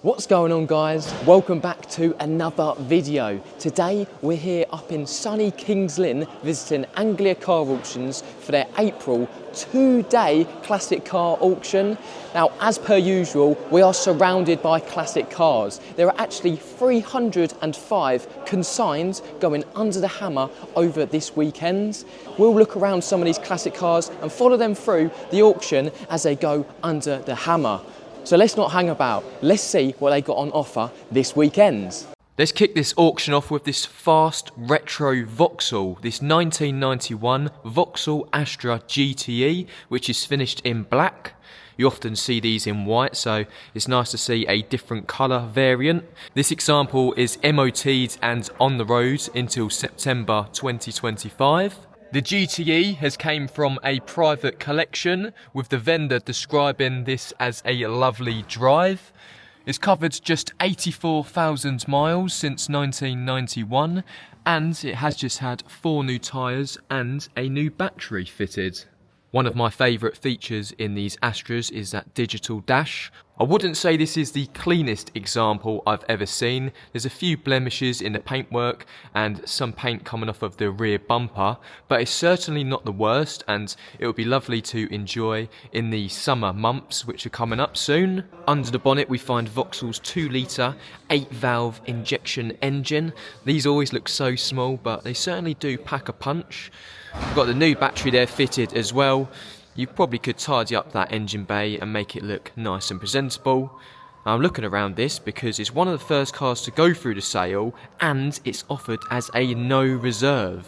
What's going on, guys? Welcome back to another video. Today we're here up in sunny Kings Lynn visiting Anglia Car Auctions for their April two-day classic car auction. Now, as per usual, we are surrounded by classic cars. There are actually 305 consigns going under the hammer over this weekend. We'll look around some of these classic cars and follow them through the auction as they go under the hammer. So let's not hang about, let's see what they got on offer this weekend. Let's kick this auction off with this fast retro Vauxhall, this 1991 Vauxhall Astra GTE, which is finished in black. You often see these in white, so it's nice to see a different colour variant. This example is MOT'd and on the road until September 2025. The GTE has came from a private collection, with the vendor describing this as a lovely drive. It's covered just 84,000 miles since 1991, and it has just had 4 new tyres and a new battery fitted. One of my favourite features in these Astras is that digital dash. I wouldn't say this is the cleanest example I've ever seen. There's a few blemishes in the paintwork and some paint coming off of the rear bumper, but it's certainly not the worst, and it will be lovely to enjoy in the summer months which are coming up soon. Under the bonnet we find Vauxhall's 2-litre 8-valve injection engine. These always look so small, but they certainly do pack a punch. We've got the new battery there fitted as well. You probably could tidy up that engine bay and make it look nice and presentable. I'm looking around this because it's one of the first cars to go through the sale, and it's offered as a no reserve.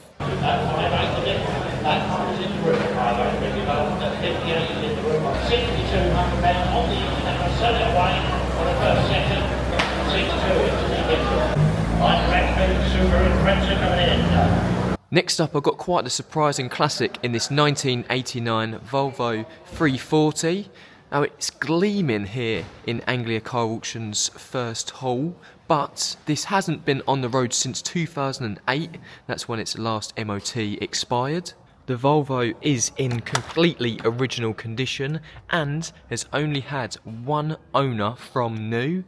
Next up, I've got quite a surprising classic in this 1989 Volvo 340. Now, it's gleaming here in Anglia Car Auction's first haul, but this hasn't been on the road since 2008. That's when its last MOT expired. The Volvo is in completely original condition and has only had one owner from new.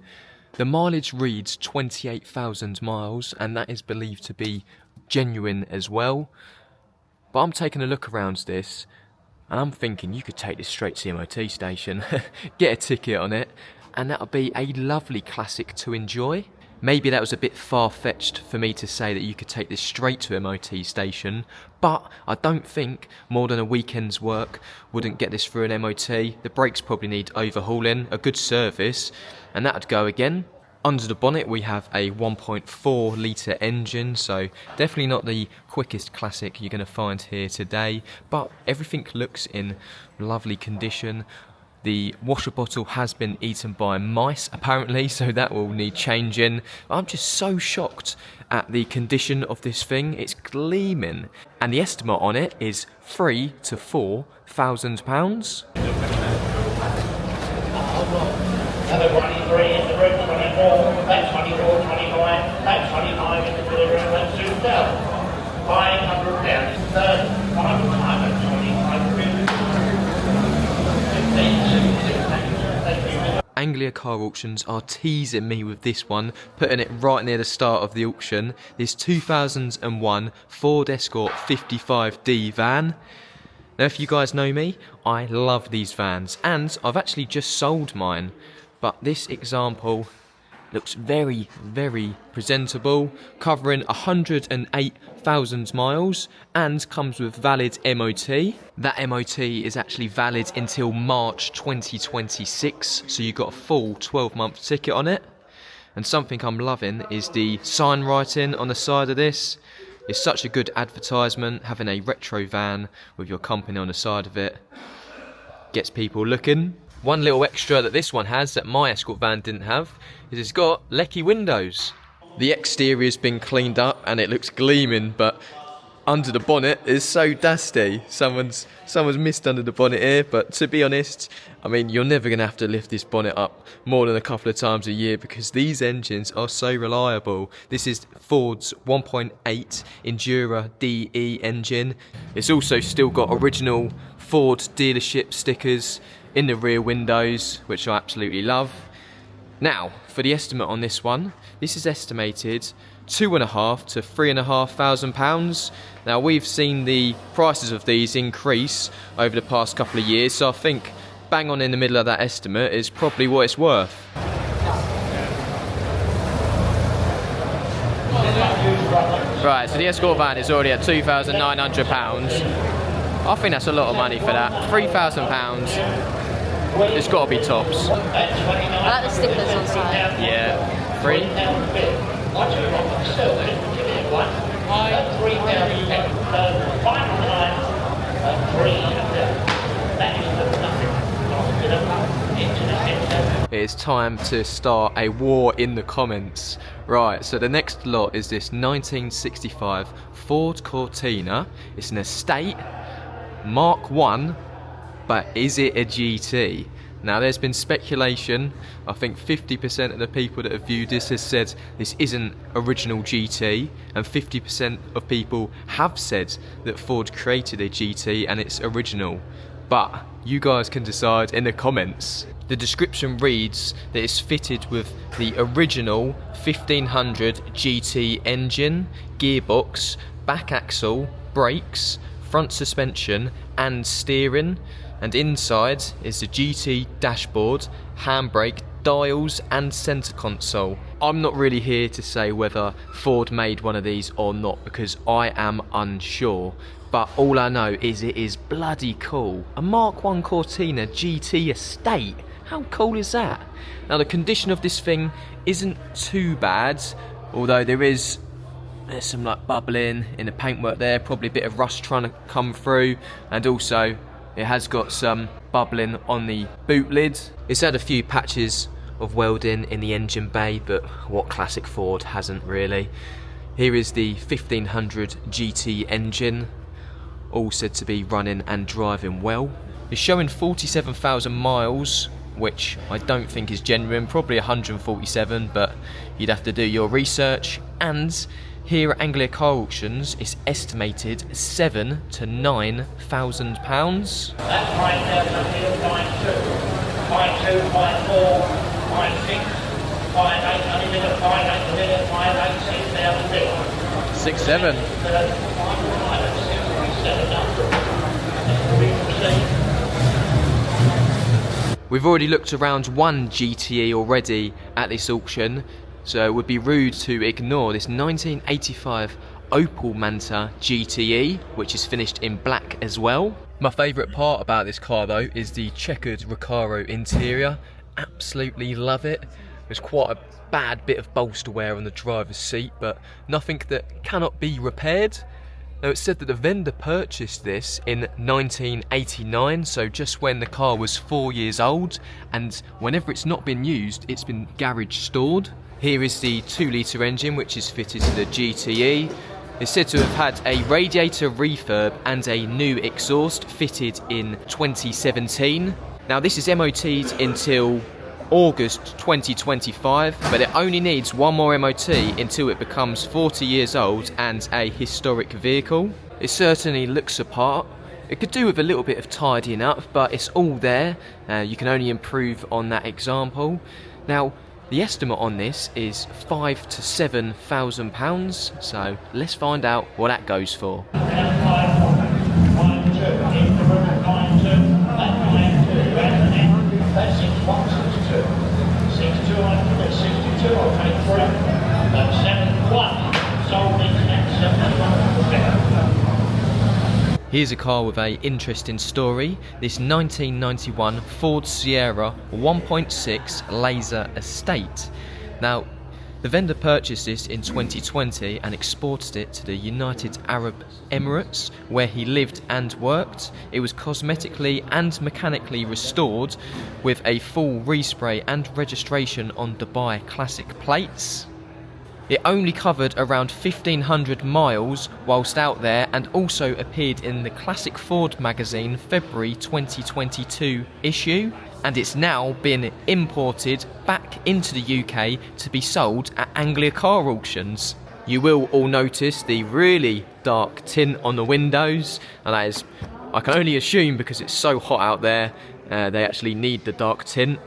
The mileage reads 28,000 miles, and that is believed to be genuine as well. But I'm taking a look around this and I'm thinking you could take this straight to the MOT station, get a ticket on it, and that'll be a lovely classic to enjoy. Maybe that was a bit far-fetched for me to say that you could take this straight to a MOT station, but I don't think more than a weekend's work wouldn't get this through an MOT. The brakes probably need overhauling, a good service, and that'd go again. Under the bonnet we have a 1.4 litre engine, so definitely not the quickest classic you're going to find here today, but everything looks in lovely condition. The washer bottle has been eaten by mice apparently, so that will need changing. I'm just so shocked at the condition of this thing. It's gleaming, and the estimate on it is £3,000 to £4,000. Number 23 in the room, 24, that's 24, 25, that's 25 in the delivery room, that's 2,000. 500 down, third, 500, 25, 15, Anglia Car Auctions are teasing me with this one, putting it right near the start of the auction. This 2001 Ford Escort 55D van. Now, if you guys know me, I love these vans, and I've actually just sold mine. But this example looks very, very presentable, covering 108,000 miles and comes with valid MOT. That MOT is actually valid until March 2026, so you've got a full 12-month ticket on it. And something I'm loving is the sign writing on the side of this. It's such a good advertisement, having a retro van with your company on the side of it. Gets people looking. One little extra that this one has that my Escort van didn't have is it's got lecky windows. The exterior's been cleaned up and it looks gleaming, but under the bonnet is so dusty. Someone's missed under the bonnet here, but to be honest, I mean, you're never going to have to lift this bonnet up more than a couple of times a year because these engines are so reliable. This is Ford's 1.8 Endura DE engine. It's also still got original Ford dealership stickers in the rear windows, which I absolutely love. Now, for the estimate on this one, this is estimated £2,500 to £3,500. Now, we've seen the prices of these increase over the past couple of years, so I think bang on in the middle of that estimate is probably what it's worth. Right, so the Escort van is already at £2,900. I think that's a lot of money for that. £3,000. It's got to be tops. I like the stickers on side. Yeah. Free? It's time to start a war in the comments. Right, so the next lot is this 1965 Ford Cortina. It's an estate, Mark 1, but is it a GT? Now, there's been speculation. I think 50% of the people that have viewed this has said this isn't original GT, and 50% of people have said that Ford created a GT and it's original. But you guys can decide in the comments. The description reads that it's fitted with the original 1500 GT engine, gearbox, back axle, brakes, front suspension and steering, and inside is the GT dashboard, handbrake, dials and centre console. I'm not really here to say whether Ford made one of these or not because I am unsure, but all I know is it is bloody cool. A Mark 1 Cortina GT estate, how cool is that? Now, the condition of this thing isn't too bad, although there's some like bubbling in the paintwork there, probably a bit of rust trying to come through, and also it has got some bubbling on the boot lid. It's had a few patches of welding in the engine bay, but what classic Ford hasn't really? Here is the 1500 GT engine, all said to be running and driving well. It's showing 47,000 miles, which I don't think is genuine, probably 147, but you'd have to do your research. And here at Anglia Car Auctions, it's estimated £7,000 to £9,000. That's right there, something of 5.2, 5.2, 5.4, 5.6, 5.8, only bit of 5.8, a bit of 5.8, 6,000 bit. 6.7. We've already looked around one GTE already at this auction, so it would be rude to ignore this 1985 Opel Manta GTE, which is finished in black as well. My favourite part about this car though is the checkered Recaro interior. Absolutely love it. There's quite a bad bit of bolster wear on the driver's seat, but nothing that cannot be repaired. Now, it's said that the vendor purchased this in 1989, so just when the car was 4 years old, and whenever it's not been used, it's been garage stored. Here is the 2-litre engine, which is fitted to the GTE. It's said to have had a radiator refurb and a new exhaust fitted in 2017. Now, this is MOT'd until August 2025, but it only needs one more MOT until it becomes 40 years old and a historic vehicle. It certainly looks the part. It could do with a little bit of tidying up, but it's all there. You can only improve on that example. Now, the estimate on this is £5,000 to £7,000, so let's find out what that goes for. Here's a car with a interesting story. This 1991 Ford Sierra 1.6 Laser Estate. Now, the vendor purchased this in 2020 and exported it to the United Arab Emirates, where he lived and worked. It was cosmetically and mechanically restored with a full respray and registration on Dubai Classic plates. It only covered around 1,500 miles whilst out there, and also appeared in the Classic Ford magazine February 2022 issue, and it's now been imported back into the UK to be sold at Anglia Car Auctions. You will all notice the really dark tint on the windows, and that is, I can only assume, because it's so hot out there, they actually need the dark tint.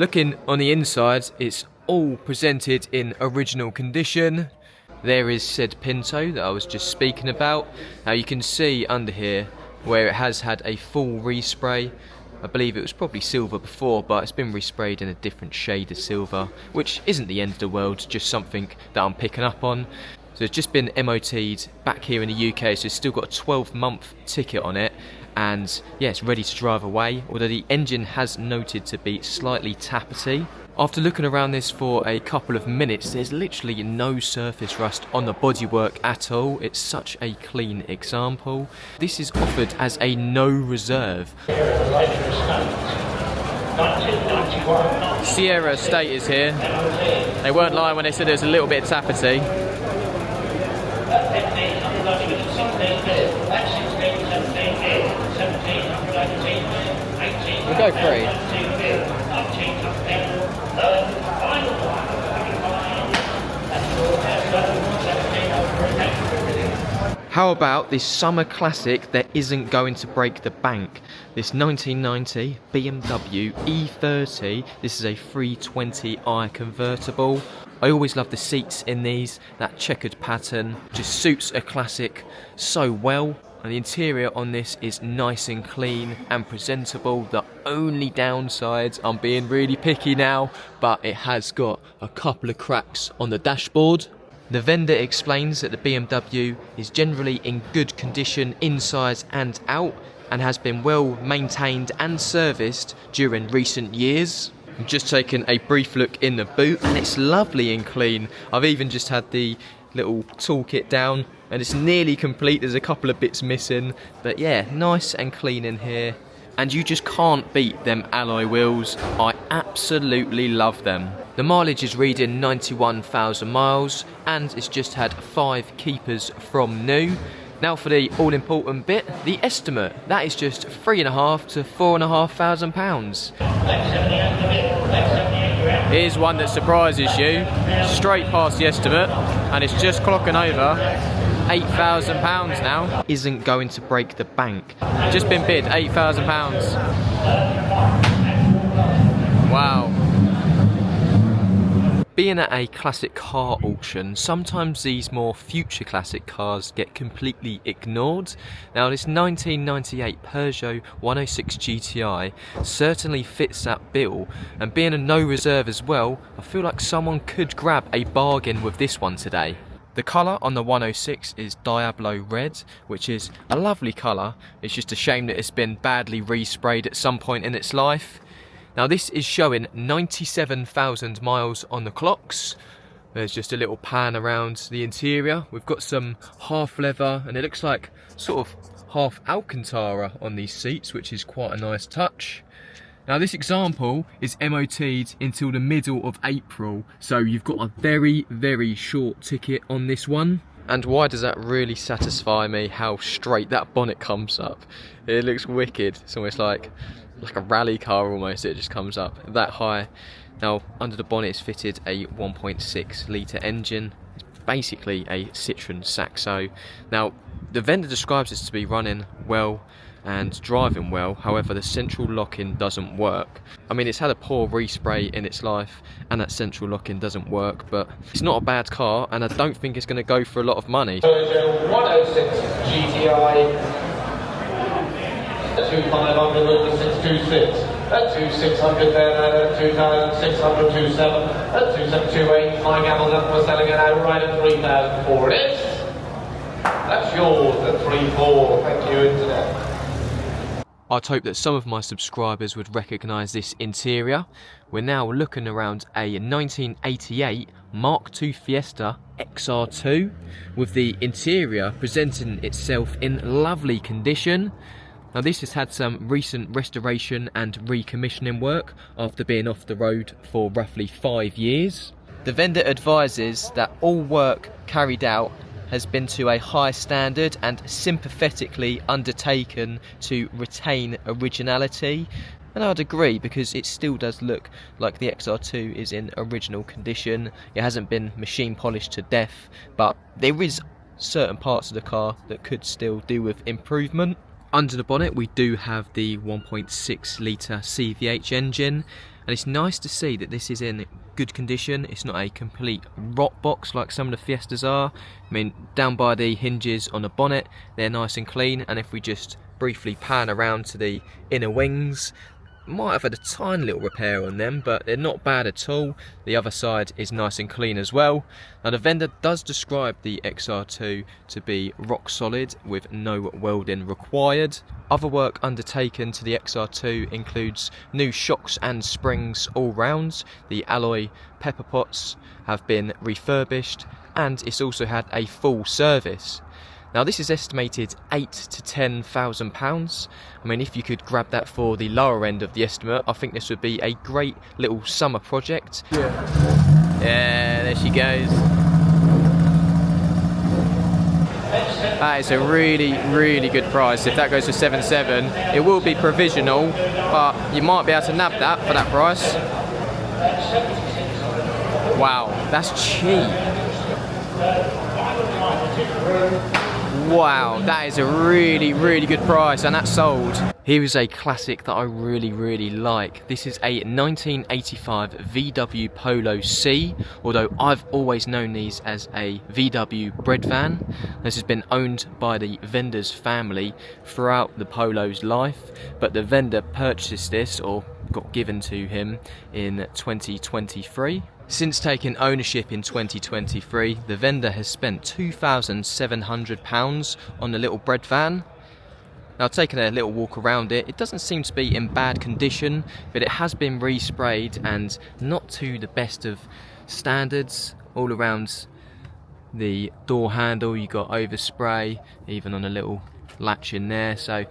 Looking on the inside, it's all presented in original condition. There is said Pinto that I was just speaking about. Now you can see under here where it has had a full respray. I believe it was probably silver before, but it's been resprayed in a different shade of silver, which isn't the end of the world, just something that I'm picking up on. So it's just been MOT'd back here in the UK, so it's still got a 12-month ticket on it, and yeah, it's ready to drive away, although the engine has noted to be slightly tappety. After looking around this for a couple of minutes, there's literally no surface rust on the bodywork at all. It's such a clean example. This is offered as a no reserve. Sierra Estate is here. They weren't lying when they said there's a little bit of tappety. We'll go free. How about this summer classic that isn't going to break the bank? This 1990 BMW E30. This is a 320i convertible. I always love the seats in these. That checkered pattern just suits a classic so well. And the interior on this is nice and clean and presentable. The only downside, I'm being really picky now, but it has got a couple of cracks on the dashboard. The vendor explains that the BMW is generally in good condition inside and out and has been well maintained and serviced during recent years. I'm just taking a brief look in the boot and it's lovely and clean. I've even just had the little toolkit down and it's nearly complete. There's a couple of bits missing, but yeah, nice and clean in here. And you just can't beat them alloy wheels. I absolutely love them. The mileage is reading 91,000 miles and it's just had 5 keepers from new. Now for the all-important bit, the estimate. That is just £3,500 to £4,500. Here's one that surprises you, straight past the estimate, and it's just clocking over £8,000 now. Isn't going to break the bank. Just been bid £8,000. Wow. Being at a classic car auction, sometimes these more future classic cars get completely ignored. Now this 1998 Peugeot 106 GTI certainly fits that bill, and being a no reserve as well, I feel like someone could grab a bargain with this one today. The colour on the 106 is Diablo Red, which is a lovely colour. It's just a shame that it's been badly resprayed at some point in its life. Now this is showing 97,000 miles on the clocks. There's just a little pan around the interior. We've got some half leather and it looks like sort of half Alcantara on these seats, which is quite a nice touch. Now this example is MOT'd until the middle of April, so you've got a very, very short ticket on this one. And why does that really satisfy me, how straight that bonnet comes up? It looks wicked. It's almost like a rally car almost, it just comes up that high. Now under the bonnet is fitted a 1.6 litre engine. It's basically a Citroen Saxo. Now the vendor describes this to be running well and driving well, however the central lock-in doesn't work. I mean, it's had a poor respray in its life and that central lock-in doesn't work, but it's not a bad car and I don't think it's going to go for a lot of money. Peugeot 106 GTI, 2,500 over 626, at 2,600 there, at 2,600, 27, at 2,728, my gamble up for selling it outright at 3,004 it is. That's yours at 3,400, thank you internet. I'd hope that some of my subscribers would recognise this interior. We're now looking around a 1988 Mark II Fiesta XR2 with the interior presenting itself in lovely condition. Now this has had some recent restoration and recommissioning work after being off the road for roughly 5 years. The vendor advises that all work carried out has been to a high standard and sympathetically undertaken to retain originality. And I'd agree, because it still does look like the XR2 is in original condition. It hasn't been machine polished to death, but there is certain parts of the car that could still do with improvement. Under the bonnet we do have the 1.6 litre CVH engine, And it's nice to see that this is in good condition. It's not a complete rot box like some of the Fiestas are. I mean, down by the hinges on the bonnet, they're nice and clean, and if we just briefly pan around to the inner wings, might have had a tiny little repair on them, but they're not bad at all. The other side is nice and clean as well. Now the vendor does describe the XR2 to be rock solid with no welding required. Other work undertaken to the XR2 includes new shocks and springs all round. The alloy pepper pots have been refurbished, and it's also had a full service. Now this is estimated £8,000 to £10,000. I mean, if you could grab that for the lower end of the estimate, I think this would be a great little summer project. Yeah, there she goes. That is a really, really good price. If that goes for 7.7, it will be provisional, but you might be able to nab that for that price. Wow, that's cheap. Wow, that is a really, really good price, and that's sold. Here is a classic that I really, really like. This is a 1985 VW Polo C, although I've always known these as a VW bread van. This has been owned by the vendor's family throughout the Polo's life, but the vendor purchased this, or got given to him, in 2023. Since taking ownership in 2023, the vendor has spent £2,700 on the little bread van. Now, taking a little walk around it, it doesn't seem to be in bad condition, but it has been resprayed and not to the best of standards. All around the door handle you got overspray, even on a little latch in there, so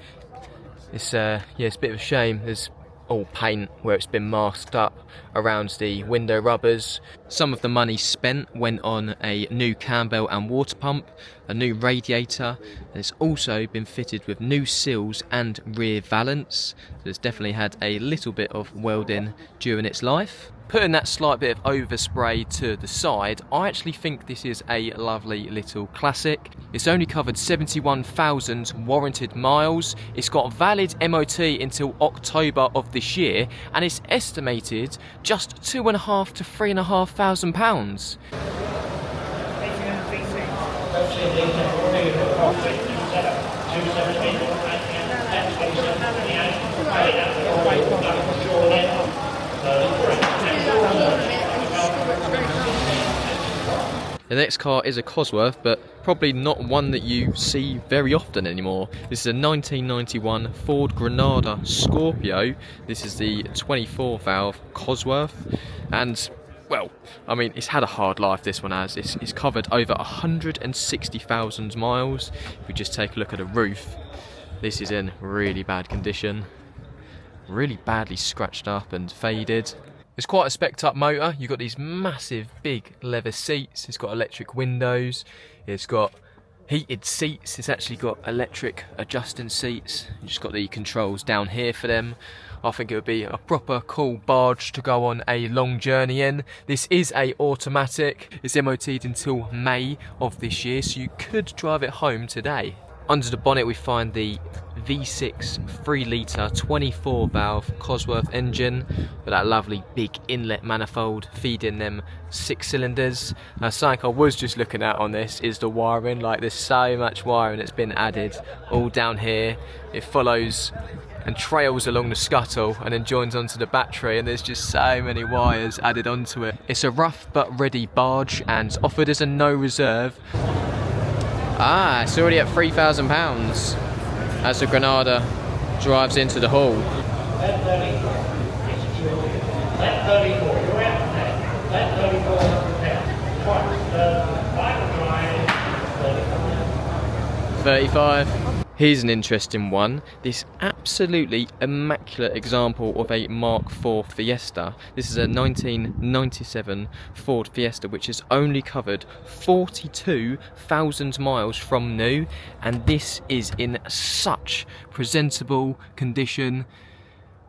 it's yeah, it's a bit of a shame. There's all paint where it's been masked up around the window rubbers. Some of the money spent went on a new cam belt and water pump, a new radiator, and it's also been fitted with new seals and rear valance. So it's definitely had a little bit of welding during its life. Putting that slight bit of overspray to the side, I actually think this is a lovely little classic. It's only covered 71,000 warranted miles. It's got valid MOT until October of this year, and it's estimated just £2,500 to £3,500. The next car is a Cosworth, but probably not one that you see very often anymore. This is a 1991 Ford Granada Scorpio. This is the 24 valve Cosworth, and well, I mean, it's had a hard life, this one has. It's covered over 160,000 miles. If we just take a look at the roof, this is in really bad condition. Really badly scratched up and faded. It's quite a spec'd up motor. You've got these massive big leather seats. It's got electric windows. It's got heated seats. It's actually got electric adjusting seats. You've just got the controls down here for them. I think it would be a proper cool barge to go on a long journey in. This is a automatic. It's MOT'd until May of this year, so you could drive it home today. Under the bonnet we find the V6 3 litre 24 valve Cosworth engine with that lovely big inlet manifold feeding them 6 cylinders. Now, something I was just looking at on this is the wiring. Like, there's so much wiring that's been added all down here. It follows and trails along the scuttle and then joins onto the battery, and there's just so many wires added onto it. It's a rough but ready barge and offered as a no reserve. Ah, it's already at £3,000 as the Granada drives into the hall. That 34, you're out there. That 34 35. Here's an interesting one. This absolutely immaculate example of a Mark IV Fiesta. This is a 1997 Ford Fiesta, which has only covered 42,000 miles from new, and this is in such presentable condition.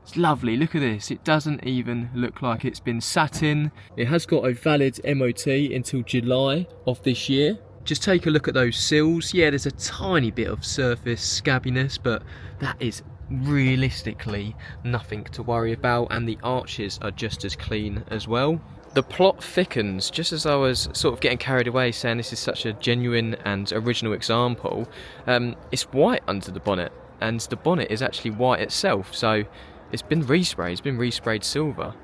It's lovely, look at this. It doesn't even look like it's been sat in. It has got a valid MOT until July of this year. Just take a look at those sills. Yeah, there's a tiny bit of surface scabbiness, but that is realistically nothing to worry about, and the arches are just as clean as well. The plot thickens just as I was sort of getting carried away saying this is such a genuine and original example. It's white under the bonnet, and the bonnet is actually white itself, so it's been resprayed, silver.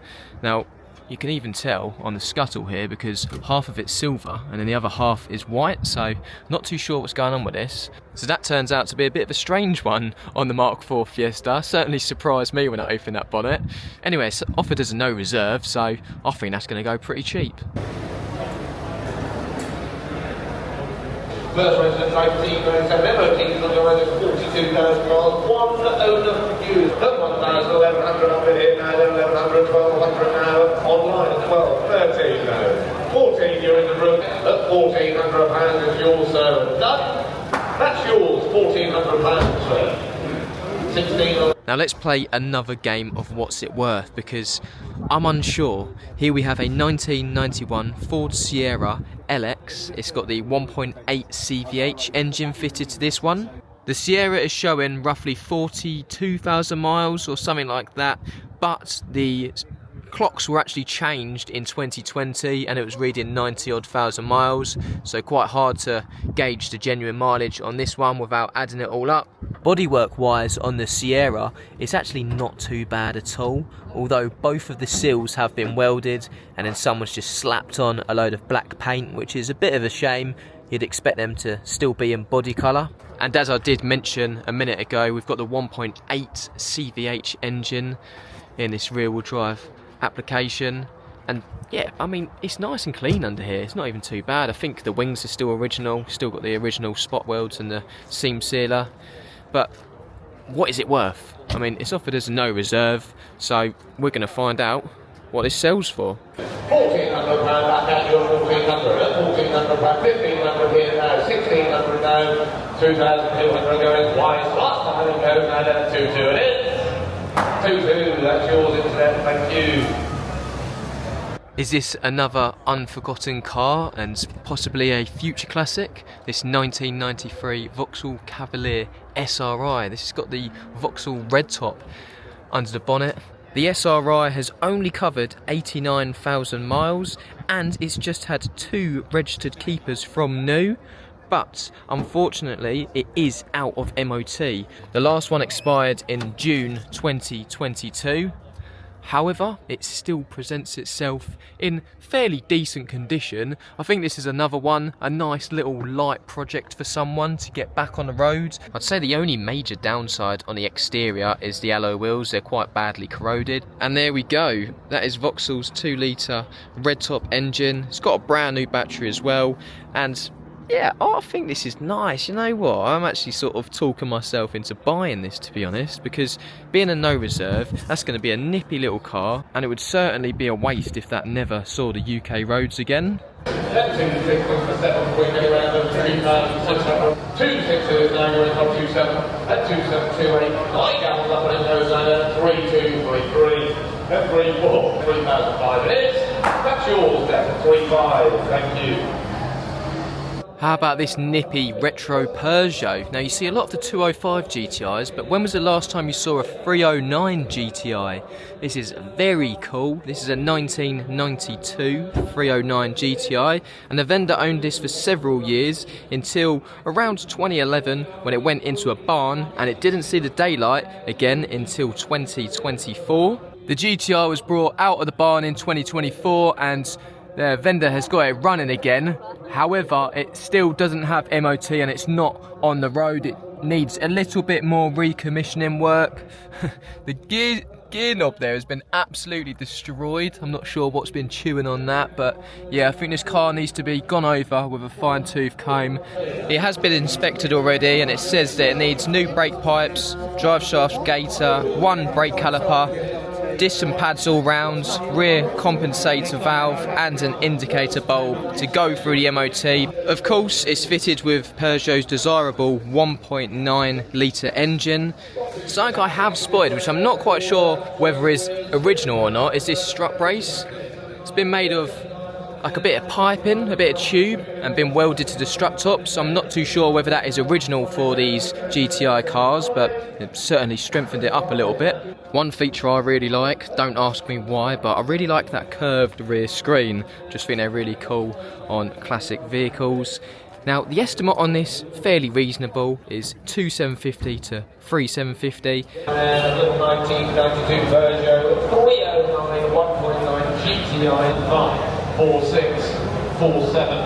Now you can even tell on the scuttle here because half of it's silver and then the other half is white, so not too sure what's going on with this. So that turns out to be a bit of a strange one on the Mark IV Fiesta. Certainly surprised me when I opened that bonnet. Anyway, it's offered as a no reserve, so I think that's going to go pretty cheap. First resident 1997 MOT on the road is 42,000 miles, one owner used, 1,100 up in here now, 1,100, 1,200 now, online at 12, 13 now, 14 you're in the room, at £1,400 is yours, sir, and done. That's yours, £1,400, sir. 16. Now let's play another game of what's it worth, because I'm unsure. Here we have a 1991 Ford Sierra LX. It's got the 1.8 CVH engine fitted to this one. The Sierra is showing roughly 42,000 miles or something like that, but the clocks were actually changed in 2020 and it was reading 90 odd thousand miles, so quite hard to gauge the genuine mileage on this one without adding it all up. Bodywork wise on the Sierra, it's actually not too bad at all, although both of the seals have been welded and then someone's just slapped on a load of black paint, which is a bit of a shame. You'd expect them to still be in body colour. And as I did mention a minute ago, we've got the 1.8 CVH engine in this rear-wheel drive application, and yeah, I mean, it's nice and clean under here. It's not even too bad. I think the wings are still original, still got the original spot welds and the seam sealer, but what is it worth? I mean, it's offered as a no reserve, so we're going to find out what this sells for. £1,400 back at your £1,400, £1,400, £1,500 here now, £1,600 now, £2,200 going twice, last time it goes now, then 2-2 it is. 2-2, that's yours, internet, thank you. Is this another unforgotten car and possibly a future classic? This 1993 Vauxhall Cavalier SRi. This has got the Vauxhall red top under the bonnet. The SRi has only covered 89,000 miles and it's just had 2 registered keepers from new. But unfortunately it is out of MOT. The last one expired in June 2022. However, it still presents itself in fairly decent condition. I think this is another one, a nice little light project for someone to get back on the road. I'd say the only major downside on the exterior is the alloy wheels. They're quite badly corroded. And there we go. That is Vauxhall's 2-litre red top engine. It's got a brand new battery as well. And yeah, I think this is nice. You know what? I'm actually sort of talking myself into buying this, to be honest, because being a no reserve, that's going to be a nippy little car, and it would certainly be a waste if that never saw the UK roads again. 2-6 for 7 week around 3,600. 2-6 is now going up 2-7 at 2-7-2-8. 9 gallons up and it goes down at 3-2-3-3 at 3-4. 3,005 it is. That's yours, that's 3-5. Thank you. How about this nippy retro Peugeot? Now you see a lot of the 205 GTIs, but when was the last time you saw a 309 GTI? This is very cool. This is a 1992 309 GTI, and the vendor owned this for several years until around 2011 when it went into a barn and it didn't see the daylight again until 2024. The GTI was brought out of the barn in 2024 and the vendor has got it running again. However, it still doesn't have MOT and it's not on the road. It needs a little bit more recommissioning work. The gear knob there has been absolutely destroyed. I'm not sure what's been chewing on that, but yeah, I think this car needs to be gone over with a fine-tooth comb. It has been inspected already and it says that it needs new brake pipes, drive shaft gaiter, 1 brake caliper, discs and pads all round, rear compensator valve and an indicator bulb to go through the MOT. Of course, it's fitted with Peugeot's desirable 1.9 litre engine. Something I have spotted, which I'm not quite sure whether is original or not, is this strut brace. It's been made of like a bit of piping, a bit of tube, and been welded to the strut tops. I'm not too sure whether that is original for these GTI cars, but it certainly strengthened it up a little bit. One feature I really like, don't ask me why, but I really like that curved rear screen. Just think they're really cool on classic vehicles. Now, the estimate on this, fairly reasonable, is 2,750 to 3,750. And a little 1992 Peugeot 309 1.9 GTI 546 47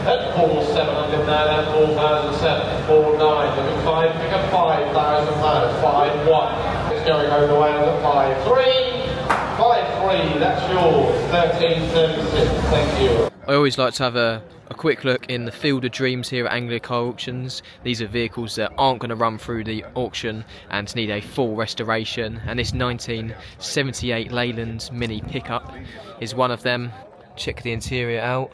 at 4,700 now, and 4,007 49. Look at 5, pick up 5,000 pounds. 5-1. It's going over the wales at 5-3. 5-3. That's yours. 1336. Thank you. I always like to have a quick look in the field of dreams here at Anglia Car Auctions. These are vehicles that aren't going to run through the auction and need a full restoration, and this 1978 Leyland Mini pickup is one of them. Check the interior out.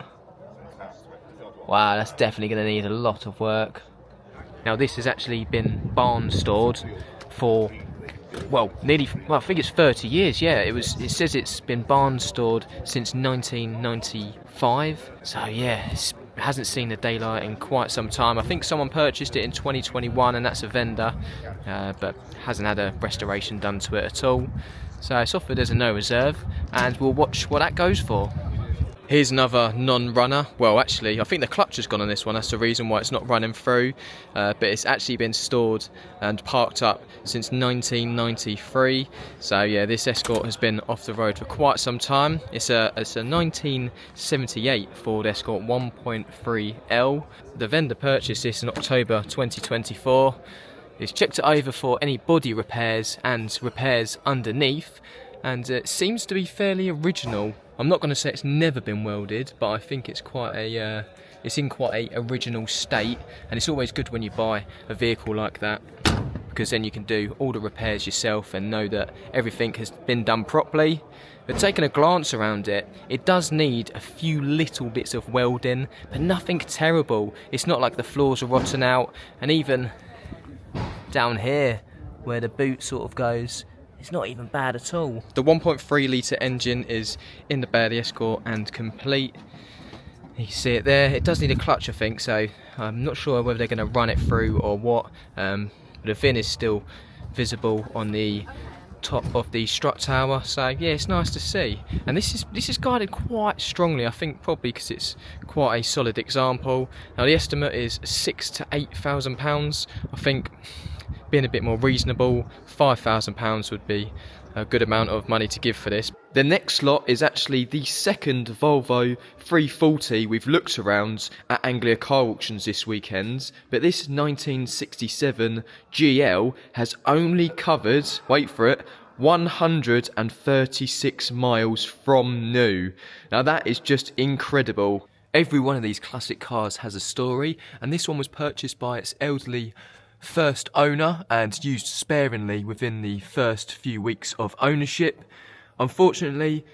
Wow, that's definitely going to need a lot of work. Now, this has actually been barn stored for, well, I think it's 30 years. Yeah, it says it's been barn stored since 1995. So yeah, it hasn't seen the daylight in quite some time. I think someone purchased it in 2021, and that's a vendor, but hasn't had a restoration done to it at all. So it's offered as a no reserve, and we'll watch what that goes for. Here's another non-runner. Well, actually, I think the clutch has gone on this one. That's the reason why it's not running through. But it's actually been stored and parked up since 1993. So yeah, this Escort has been off the road for quite some time. It's a 1978 Ford Escort 1.3L. The vendor purchased this in October 2024. He's checked it over for any body repairs and repairs underneath, and it seems to be fairly original. I'm not going to say it's never been welded, but I think it's it's in quite a original state, and it's always good when you buy a vehicle like that, because then you can do all the repairs yourself and know that everything has been done properly. But taking a glance around it, it does need a few little bits of welding, but nothing terrible. It's not like the floors are rotten out, and even down here where the boot sort of goes, it's not even bad at all. The 1.3 litre engine is in the bed of the Escort and complete. You can see it there. It does need a clutch, I think, so I'm not sure whether they're going to run it through or what. But the VIN is still visible on the top of the strut tower, so yeah, it's nice to see. And this is guided quite strongly, I think, probably because it's quite a solid example. Now, the estimate is £6,000 to £8,000. I think, being a bit more reasonable, £5,000 would be a good amount of money to give for this. The next lot is actually the second Volvo 340 we've looked around at Anglia Car Auctions this weekend, but this 1967 GL has only covered, wait for it, 136 miles from new. Now that is just incredible. Every one of these classic cars has a story, and this one was purchased by its elderly first owner and used sparingly within the first few weeks of ownership. Unfortunately,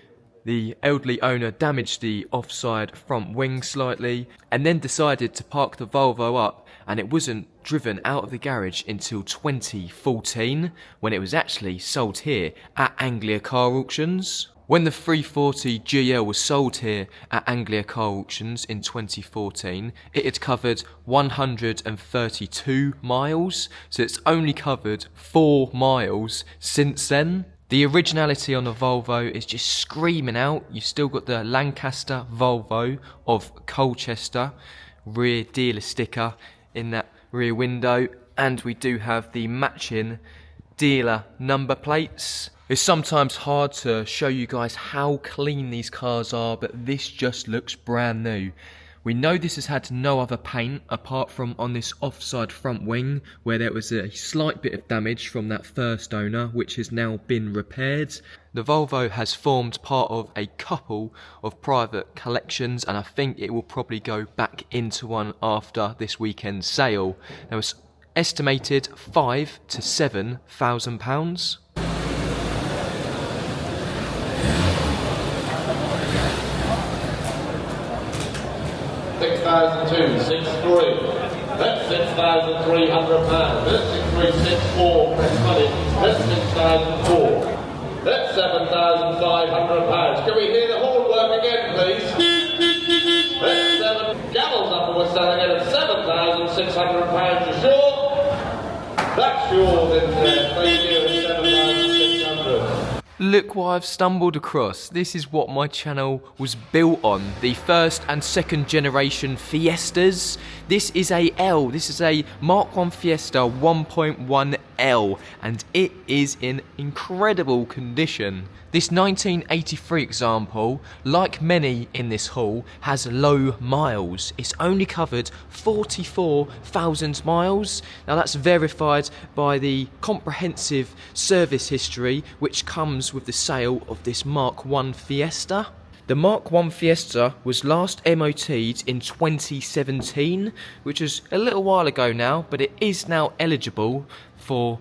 the elderly owner damaged the offside front wing slightly and then decided to park the Volvo up, and it wasn't driven out of the garage until 2014, when it was actually sold here at Anglia Car Auctions. When the 340 GL was sold here at Anglia Car Auctions in 2014, it had covered 132 miles, so it's only covered 4 miles since then. The originality on the Volvo is just screaming out. You've still got the Lancaster Volvo of Colchester rear dealer sticker in that rear window, and we do have the matching dealer number plates. It's sometimes hard to show you guys how clean these cars are, but this just looks brand new. We know this has had no other paint apart from on this offside front wing, where there was a slight bit of damage from that first owner, which has now been repaired. The Volvo has formed part of a couple of private collections, and I think it will probably go back into one after this weekend's sale. There was estimated £5,000 to £7,000. £6,263. That's £6,300. That's 6,364. Press money. That's £6,004. That's £7,500. Can we hear the horn work again, please? Camels up and we're selling it at £7,600 a short. That's yours in there. Thank you, at 7,600. Look what I've stumbled across. This is what my channel was built on. The first and second generation Fiestas. This is a L. This is a Mark 1 Fiesta 1.1 L. And it is in incredible condition. This 1983 example, like many in this haul, has low miles. It's only covered 44,000 miles. Now that's verified by the comprehensive service history which comes with the sale of this Mark 1 Fiesta. The Mark 1 Fiesta was last MOT'd in 2017, which is a little while ago now, but it is now eligible for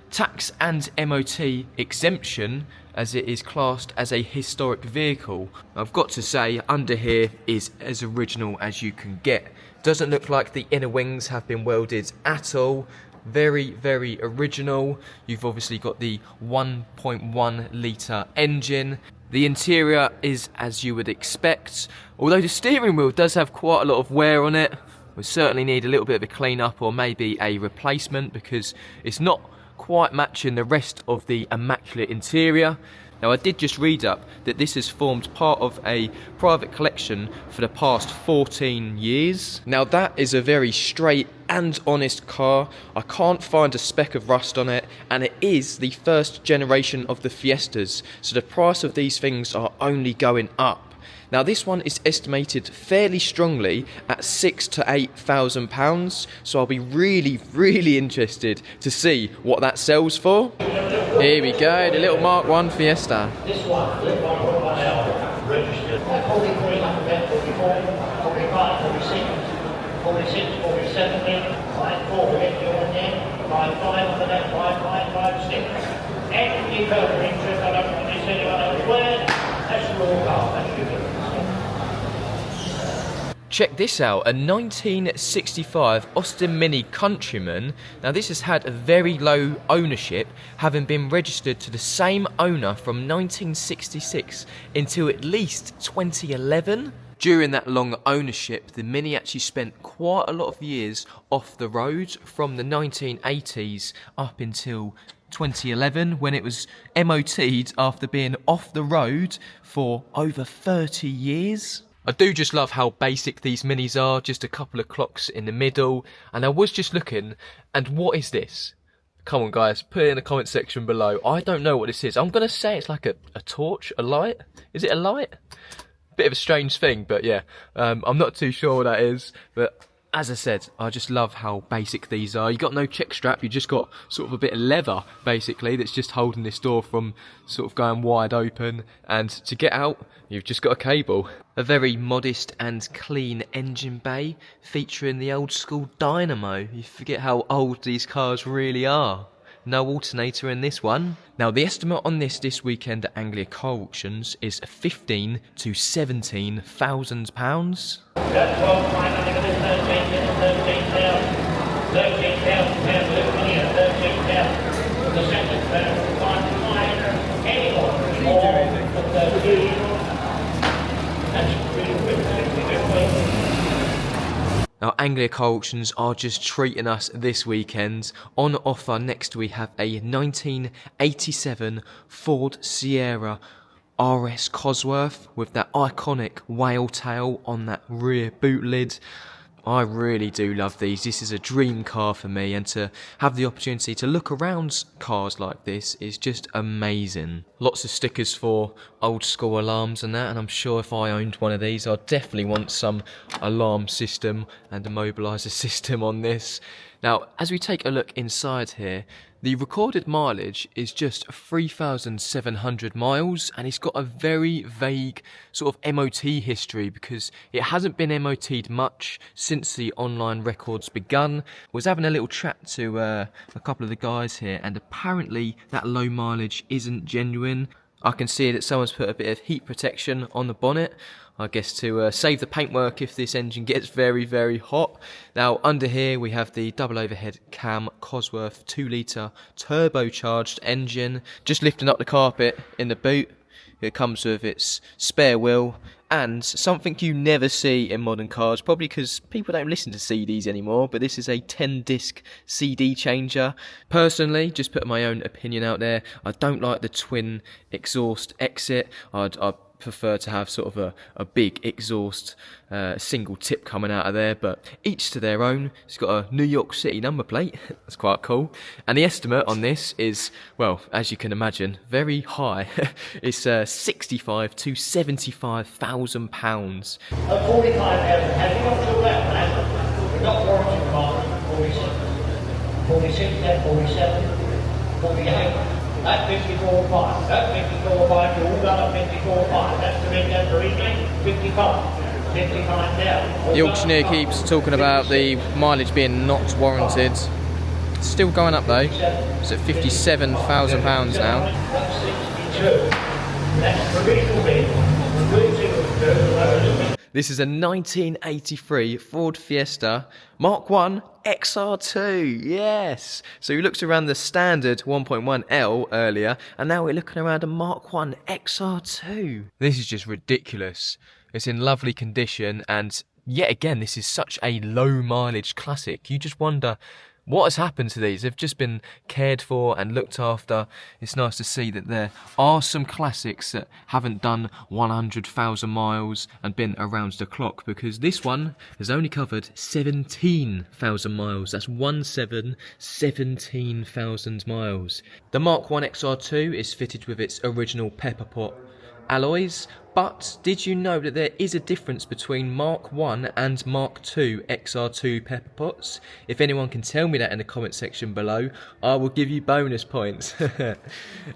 tax and MOT exemption as it is classed as a historic vehicle. I've got to say, under here is as original as you can get. Doesn't look like the inner wings have been welded at all. Very, very original. You've obviously got the 1.1 litre engine. The interior is as you would expect, although the steering wheel does have quite a lot of wear on it. We certainly need a little bit of a clean up or maybe a replacement because it's not quite matching the rest of the immaculate interior. Now I did just read up that this has formed part of a private collection for the past 14 years. Now that is a very straight and honest car. I can't find a speck of rust on it, and it is the first generation of the Fiestas, so the price of these things are only going up. Now this one is estimated fairly strongly at £6,000 to £8,000, so I'll be really interested to see what that sells for. Here we go, the little Mark 1 Fiesta. This one, little 1.1L, registered 43, 44, 45, 46, 47, 54, we get you on there, 55 on the left, 55, 56. Any further interest, I don't want to see anyone elsewhere. That's your car, that's your car. Check this out, a 1965 Austin Mini Countryman. Now this has had a very low ownership, having been registered to the same owner from 1966 until at least 2011. During that long ownership, the Mini actually spent quite a lot of years off the road from the 1980s up until 2011 when it was MOT'd after being off the road for over 30 years. I do just love how basic these Minis are, just a couple of clocks in the middle. And I was just looking, and what is this? Come on guys, put it in the comment section below. I don't know what this is. I'm going to say it's like a torch, a light. Is it a light? Bit of a strange thing, but yeah. I'm not too sure what that is, but as I said, I just love how basic these are. You got no check strap, you just got sort of a bit of leather, basically, that's just holding this door from sort of going wide open. And to get out, you've just got a cable. A very modest and clean engine bay, featuring the old school dynamo. You forget how old these cars really are. No alternator in this one. Now the estimate on this weekend at Anglia Car Auctions is £15,000 to £17,000. That's 12, I think it is 13,000 little money at 13,000. The second round, find anyone or the 13. That's pretty quick. Now Anglia Car Auctions are just treating us this weekend. On offer next we have a 1987 Ford Sierra RS Cosworth with that iconic whale tail on that rear boot lid. I really do love these. This is a dream car for me, and to have the opportunity to look around cars like this is just amazing. Lots of stickers for old school alarms and that, and I'm sure if I owned one of these I'd definitely want some alarm system and immobiliser system on this. Now as we take a look inside here, the recorded mileage is just 3,700 miles, and it's got a very vague sort of MOT history because it hasn't been MOT'd much since the online records begun. Was having a little chat to a couple of the guys here, and apparently that low mileage isn't genuine. I can see that someone's put a bit of heat protection on the bonnet, I guess to save the paintwork if this engine gets very hot. Now under here we have the double overhead cam Cosworth 2 litre turbocharged engine. Just lifting up the carpet in the boot, It comes with its spare wheel and something you never see in modern cars, probably because people don't listen to CDs anymore, but this is a 10-disc CD changer. Personally, just putting my own opinion out there, I don't like the twin exhaust exit. I'd prefer to have sort of a big exhaust single tip coming out of there, but each to their own. It's got a New York City number plate. That's quite cool. And the estimate on this is, well, as you can imagine, very high. It's 65 to 75,000 pounds. At 45,000, have you got your left hand? We've got warranty department, 46. 46, then 47, 48. That's 54.5. That's 54.5. You're all done at 54.5. That's the red down for evening. 55. 55 down. The auctioneer keeps talking about the mileage being not warranted. Still going up though. It's at £57,000 now. That's 62. That's provisional bid. This is a 1983 Ford Fiesta Mk1 XR2, yes! So we looked around the standard 1.1L earlier, and now we're looking around a Mk1 XR2. This is just ridiculous. It's in lovely condition, and yet again, this is such a low mileage classic. You just wonder, what has happened to these? They've just been cared for and looked after. It's nice to see that there are some classics that haven't done 100,000 miles and been around the clock, because this one has only covered 17,000 miles. That's 17,000 miles. The Mk1 XR2 is fitted with its original pepper pot alloys, but did you know that there is a difference between Mark 1 and Mark 2 XR2 pepper pots? If anyone can tell me that in the comment section below, I will give you bonus points.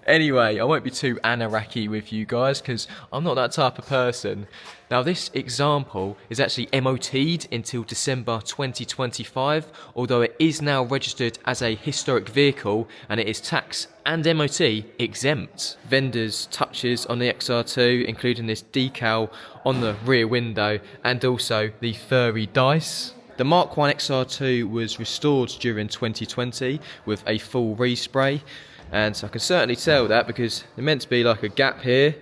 Anyway, I won't be too anaraki with you guys because I'm not that type of person. Now this example is actually MOT'd until December 2025, although it is now registered as a historic vehicle and it is tax and MOT exempt. Vendors' touches on the XR2, including this decal on the rear window and also the furry dice. The Mk1 XR2 was restored during 2020 with a full respray, and I can certainly tell that because there's meant to be like a gap here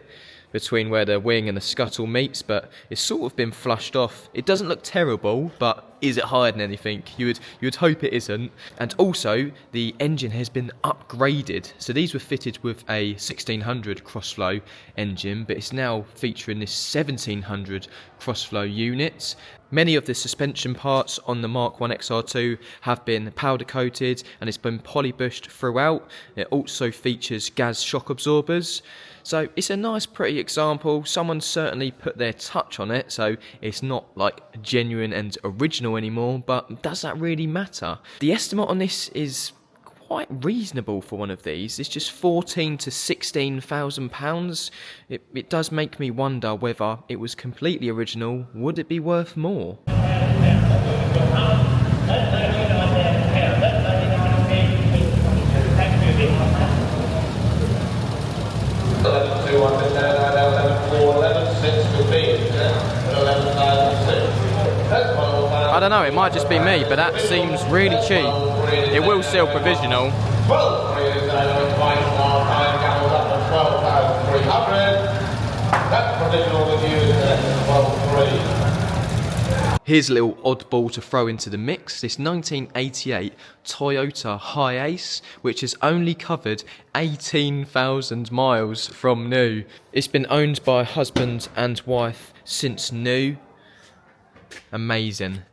between where the wing and the scuttle meets, but it's sort of been flushed off. It doesn't look terrible, but is it hiding anything? You would hope it isn't. And also, the engine has been upgraded. So these were fitted with a 1600 crossflow engine, but it's now featuring this 1700 crossflow unit. Many of the suspension parts on the Mk1 XR2 have been powder coated and it's been polybushed throughout. It also features gas shock absorbers. So it's a nice pretty example. Someone certainly put their touch on it, so it's not like genuine and original anymore, but does that really matter? The estimate on this is quite reasonable for one of these. It's just £14,000 to £16,000. It does make me wonder whether it was completely original. Would it be worth more? I don't know, it might just be me, but that seems really cheap. It will sell provisional. Here's a little oddball to throw into the mix. This 1988 Toyota Hiace, which has only covered 18,000 miles from new. It's been owned by husband and wife since new. Amazing.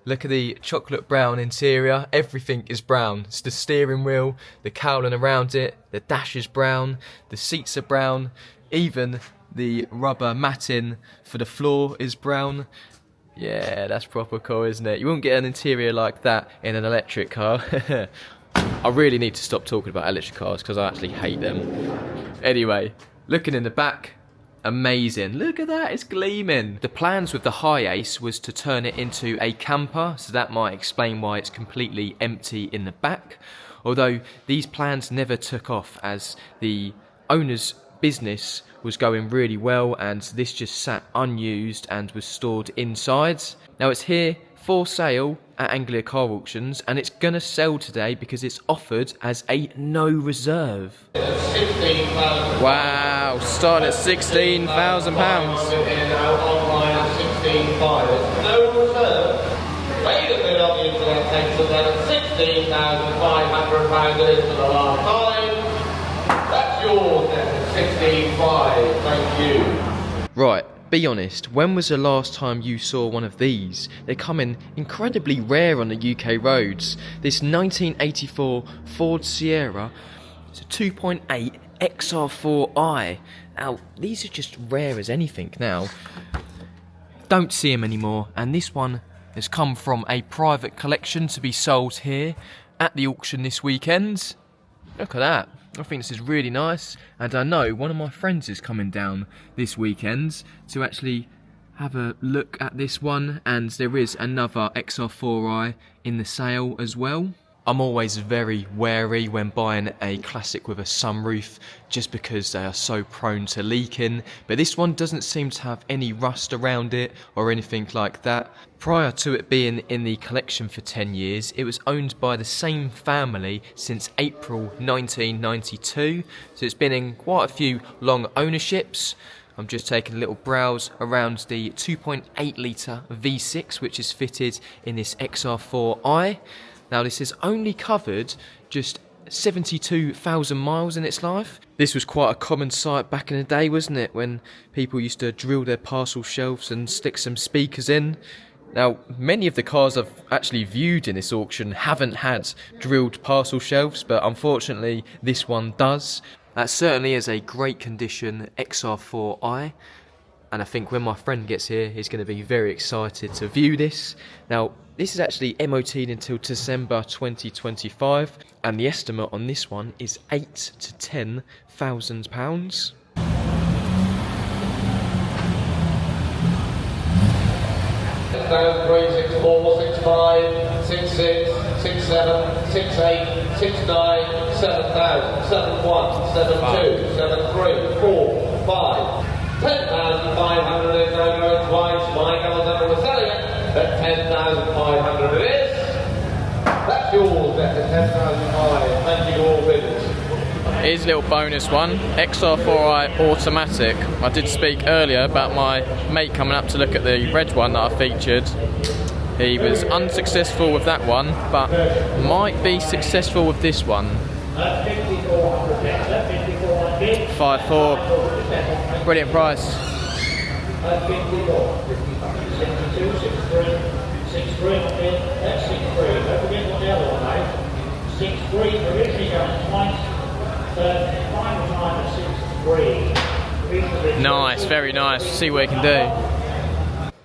Look at the chocolate brown interior. Everything is brown. It's the steering wheel, the cowling around it, the dash is brown, the seats are brown, even the rubber matting for the floor is brown. Yeah, that's proper cool, isn't it? You won't get an interior like that in an electric car. I really need to stop talking about electric cars because I actually hate them. Anyway, looking in the back, amazing. Look at that, it's gleaming. The plans with the Hiace was to turn it into a camper, so that might explain why it's completely empty in the back. Although these plans never took off, as the owner's business was going really well, and this just sat unused and was stored inside. Now it's here for sale at Anglia Car Auctions, and it's gonna sell today because it's offered as a no reserve. Wow, starting at £16,000. Online at 16,500. No reserve. Wait a bit on the internet, takes us at £16,500. It is for the last time. That's yours then, 16,500. Thank you. Right, be honest, when was the last time you saw one of these? They come in incredibly rare on the UK roads. This 1984 Ford Sierra, it's a 2.8 XR4i. Now, these are just rare as anything now. Don't see them anymore, and this one has come from a private collection to be sold here at the auction this weekend. Look at that. I think this is really nice, and I know one of my friends is coming down this weekend to actually have a look at this one, and there is another XR4i in the sale as well. I'm always very wary when buying a classic with a sunroof just because they are so prone to leaking, but this one doesn't seem to have any rust around it or anything like that. Prior to it being in the collection for 10 years, it was owned by the same family since April 1992, so it's been in quite a few long ownerships. I'm just taking a little browse around the 2.8 litre V6 which is fitted in this XR4i. Now this has only covered just 72,000 miles in its life. This was quite a common sight back in the day, wasn't it, when people used to drill their parcel shelves and stick some speakers in. Now, many of the cars I've actually viewed in this auction haven't had drilled parcel shelves, but unfortunately this one does. That certainly is a great condition XR4i. And I think when my friend gets here, he's going to be very excited to view this. Now, this is actually MOT'd until December 2025, and the estimate on this one is £8,000 to £10,000. Three, 6, 4, 6, 5, 6, 6, 6, 7, 6, 8, 6, 9, 7,000, 7, 1, 7, 2, 7, 3, 4, 5, 10,500 is now going twice. My Granada was selling it at 10,500 it is. That's yours then at 10,500. Thank you all bidders. Here's a little bonus one, XR4i automatic. I did speak earlier about my mate coming up to look at the red one that I featured. He was unsuccessful with that one, but might be successful with this one. 5.4, brilliant price. 62, 63, 63, that's 63. Don't forget what the other one made. 63, originally going twice, final time at 63. Nice, very nice. See what you can do.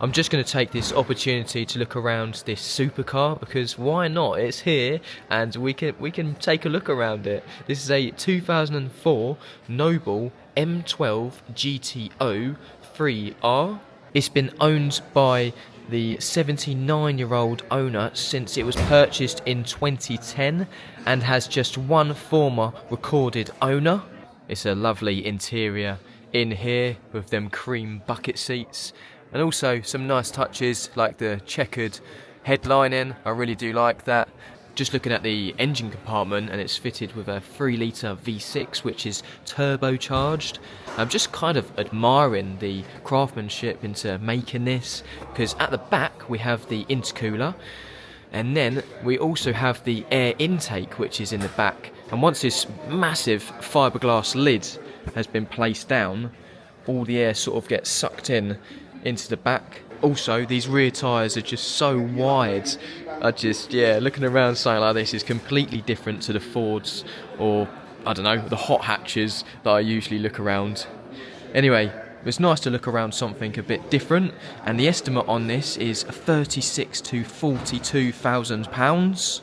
I'm just going to take this opportunity to look around this supercar because why not? It's here and we can take a look around it. This is a 2004 Noble M12 GTO 3R. It's been owned by the 79-year-old owner since it was purchased in 2010 and has just one former recorded owner. It's a lovely interior in here with them cream bucket seats. And also some nice touches like the checkered headlining. I really do like that. Just looking at the engine compartment, and it's fitted with a 3 litre V6 which is turbocharged. I'm just kind of admiring the craftsmanship into making this, because at the back we have the intercooler, and then we also have the air intake which is in the back. And once this massive fiberglass lid has been placed down, all the air sort of gets sucked in into the back. Also, these rear tyres are just so wide. Looking around something like this is completely different to the Fords or, I don't know, the hot hatches that I usually look around. Anyway, it's nice to look around something a bit different, and the estimate on this is £36,000 to £42,000.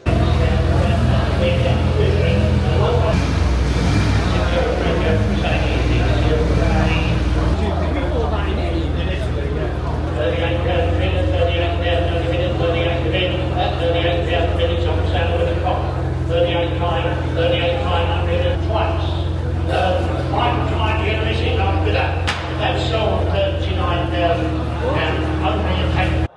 I can try and get this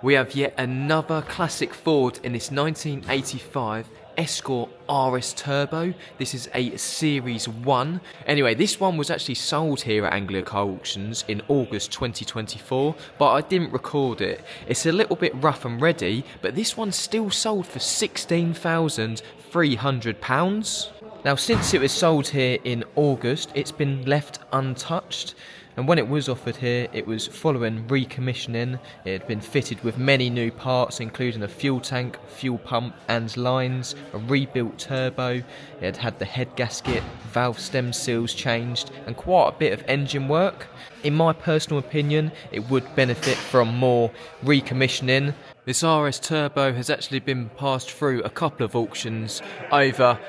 We have yet another classic Ford in this 1985 Escort RS Turbo. This is a Series 1. Anyway, this one was actually sold here at Anglia Car Auctions in August 2024, but I didn't record it. It's a little bit rough and ready, but this one still sold for £16,300. Now, since it was sold here in August, it's been left untouched. And when it was offered here, it was following recommissioning. It had been fitted with many new parts, including a fuel tank, fuel pump and lines, a rebuilt turbo. It had had the head gasket, valve stem seals changed, and quite a bit of engine work. In my personal opinion, it would benefit from more recommissioning. This RS Turbo has actually been passed through a couple of auctions over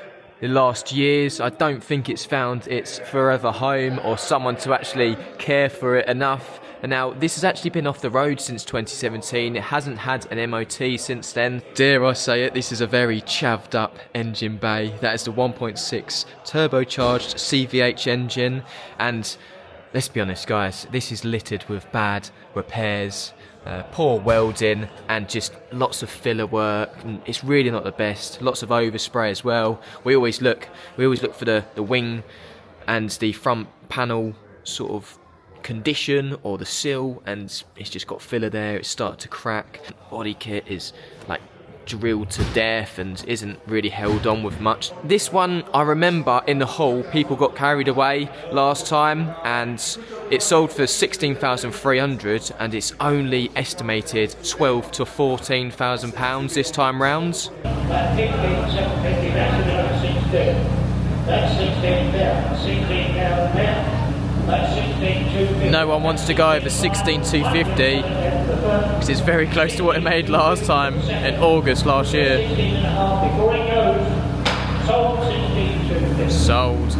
the last years. I don't think it's found its forever home or someone to actually care for it enough. And now this has actually been off the road since 2017. It hasn't had an MOT since then. Dare I say it, this is a very chavved up engine bay. That is the 1.6 turbocharged CVH engine, and let's be honest guys, this is littered with bad repairs, poor welding and just lots of filler work, and it's really not the best. Lots of overspray as well. We always look for the wing and the front panel sort of condition or the sill, and it's just got filler there. It's started to crack. Body kit is like drilled to death and isn't really held on with much. This one, I remember in the hall, people got carried away last time and it sold for £16,300, and it's only estimated £12,000 to £14,000 this time round. That 15,750, that's another 16. That's 16,000 there. That's 16,250. No one wants to go over 16,250 because it's very close to what it made last time in August last year. 16.5 before it goes. Sold 16,250. Sold.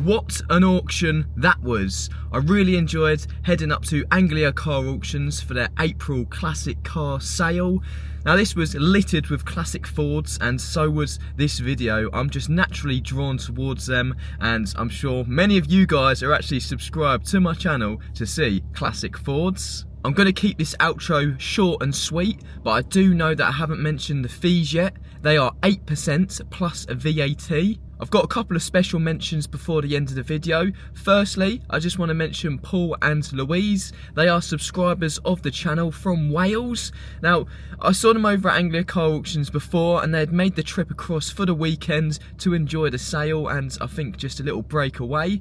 What an auction that was. I really enjoyed heading up to Anglia Car Auctions for their April classic car sale. Now this was littered with classic Fords, and so was this video. I'm just naturally drawn towards them, and I'm sure many of you guys are actually subscribed to my channel to see classic Fords. I'm going to keep this outro short and sweet, but I do know that I haven't mentioned the fees yet. They are 8% plus a VAT. I've got a couple of special mentions before the end of the video. Firstly, I just want to mention Paul and Louise. They are subscribers of the channel from Wales. Now, I saw them over at Anglia Car Auctions before, and they had made the trip across for the weekend to enjoy the sale and I think just a little break away.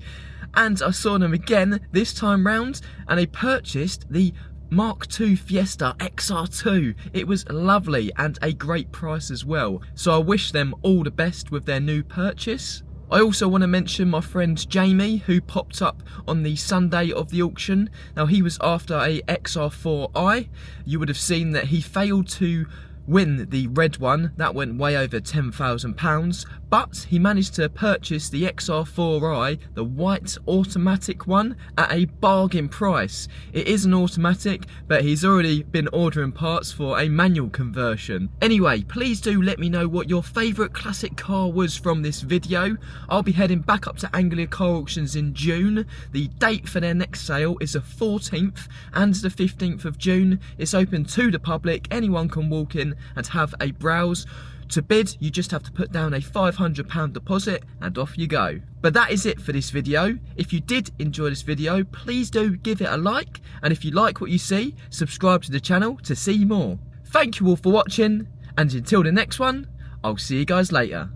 And I saw them again this time round, and they purchased the Mark II Fiesta XR2. It was lovely and a great price as well, so I wish them all the best with their new purchase. I also want to mention my friend Jamie, who popped up on the Sunday of the auction. Now he was after a XR4i. You would have seen that he failed to win the red one. That went way over £10,000, but he managed to purchase the XR4i, the white automatic one, at a bargain price. It is an automatic, but he's already been ordering parts for a manual conversion. Anyway, please do let me know what your favourite classic car was from this video. I'll be heading back up to Anglia Car Auctions in June. The date for their next sale is the 14th and the 15th of June. It's open to the public. Anyone can walk in and have a browse. To bid, you just have to put down a £500 deposit and off you go. But that is it for this video. If you did enjoy this video, please do give it a like, and if you like what you see, subscribe to the channel to see more. Thank you all for watching, and until the next one, I'll see you guys later.